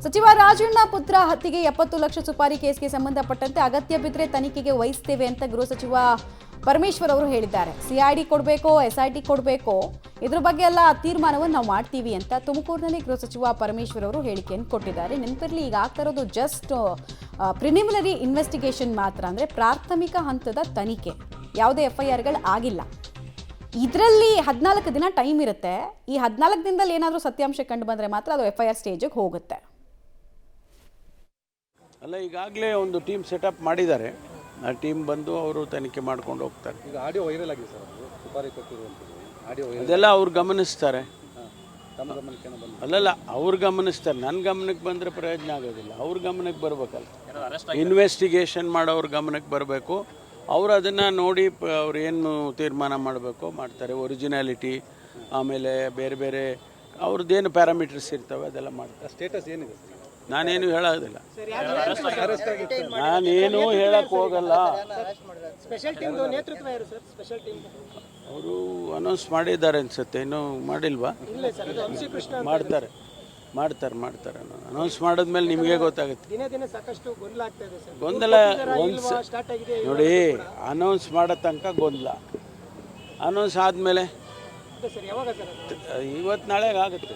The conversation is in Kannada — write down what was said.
ಸಚಿವ ರಾಜಣ್ಣ ಪುತ್ರ ಹತ್ಯೆಗೆ 70 ಲಕ್ಷ ಸುಪಾರಿ ಕೇಸ್ಗೆ ಸಂಬಂಧಪಟ್ಟಂತೆ ಅಗತ್ಯ ಬಿದ್ದರೆ ತನಿಖೆಗೆ ವಹಿಸುತ್ತೇವೆ ಅಂತ ಗೃಹ ಸಚಿವ ಪರಮೇಶ್ವರ್ ಅವರು ಹೇಳಿದ್ದಾರೆ. ಸಿಐಡಿ ಕೊಡಬೇಕೋ ಎಸ್ಐಟಿ ಕೊಡಬೇಕೋ ಇದ್ರ ಬಗ್ಗೆ ಎಲ್ಲ ತೀರ್ಮಾನವನ್ನು ನಾವು ಮಾಡ್ತೀವಿ ಅಂತ ತುಮಕೂರಿನಲ್ಲಿ ಗೃಹ ಸಚಿವ ಪರಮೇಶ್ವರ್ ಅವರು ಹೇಳಿಕೆಯನ್ನು ಕೊಟ್ಟಿದ್ದಾರೆ. ನೆನಪಿರಲಿ, ಈಗ ಆಗ್ತಾ ಇರೋದು ಜಸ್ಟ್ ಪ್ರಿಲಿಮಿನರಿ ಇನ್ವೆಸ್ಟಿಗೇಷನ್ ಮಾತ್ರ, ಅಂದರೆ ಪ್ರಾಥಮಿಕ ಹಂತದ ತನಿಖೆ. ಯಾವುದೇ FIRಗಳು ಆಗಿಲ್ಲ. ಇದರಲ್ಲಿ 14 ದಿನ ಟೈಮ್ ಇರುತ್ತೆ. ಈ 14 ದಿನದಲ್ಲಿ ಏನಾದರೂ ಸತ್ಯಾಂಶ ಕಂಡು ಬಂದರೆ ಮಾತ್ರ ಅದು FIR ಸ್ಟೇಜಿಗೆ ಹೋಗುತ್ತೆ. ಅಲ್ಲ, ಈಗಾಗಲೇ ಒಂದು ಟೀಮ್ ಸೆಟಪ್ ಮಾಡಿದ್ದಾರೆ. ಆ ಟೀಮ್ ಬಂದು ಅವರು ತನಿಖೆ ಮಾಡ್ಕೊಂಡು ಹೋಗ್ತಾರೆ. ಈಗ ಆಡಿಯೋ ವೈರಲ್ ಆಗಿದೆ ಸರ್, ಅದು ಸುಪಾರಿ ಕೊಟ್ಟಿರುವಂಥದ್ದು ಆಡಿಯೋ ವೈರಲ್. ಅದೆಲ್ಲ ಅವ್ರು ಗಮನಿಸ್ತಾರೆ. ತಮ್ಮ ಗಮನಕ್ಕೆ ಬಂದು ಅಲ್ಲಲ್ಲ, ಅವ್ರ ಗಮನಿಸ್ತಾರೆ. ನನ್ನ ಗಮನಕ್ಕೆ ಬಂದರೆ ಪ್ರಯೋಜನ ಆಗೋದಿಲ್ಲ. ಅವ್ರ ಗಮನಕ್ಕೆ ಬರಬೇಕಲ್ಲ. ಇನ್ವೆಸ್ಟಿಗೇಷನ್ ಮಾಡೋವ್ರ ಗಮನಕ್ಕೆ ಬರಬೇಕು. ಅವರು ಅದನ್ನು ನೋಡಿ ಅವ್ರು ಏನು ತೀರ್ಮಾನ ಮಾಡಬೇಕು ಮಾಡ್ತಾರೆ. ಒರಿಜಿನಾಲಿಟಿ, ಆಮೇಲೆ ಬೇರೆ ಬೇರೆ ಅವ್ರದ್ದೇನು ಪ್ಯಾರಾಮೀಟರ್ಸ್ ಇರ್ತವೆ ಅದೆಲ್ಲ ಮಾಡ್ತಾರೆ. ಸ್ಟೇಟಸ್ ಏನಿದೆ ಸರ್? ನಾನೇನು ಹೇಳೋದಿಲ್ಲ. ನಾನೇನು ಹೇಳಕ್ಕೆ ಹೋಗಲ್ಲ. ಅವರು ಅನೌನ್ಸ್ ಮಾಡಿದ್ದಾರೆ ಅನ್ಸುತ್ತೆ, ಇನ್ನೂ ಮಾಡಿಲ್ವಾ? ಮಾಡ್ತಾರೆ ಅನೌನ್ಸ್ ಮಾಡಿದ್ಮೇಲೆ ನಿಮಗೆ ಗೊತ್ತಾಗುತ್ತೆ. ಗೊಂದಲ ನೋಡಿ, ಅನೌನ್ಸ್ ಮಾಡೋ ತನಕ ಗೊಂದಲ. ಅನೌನ್ಸ್ ಆದಮೇಲೆ ಇವತ್ತು ನಾಳೆಗೆ ಆಗುತ್ತೆ.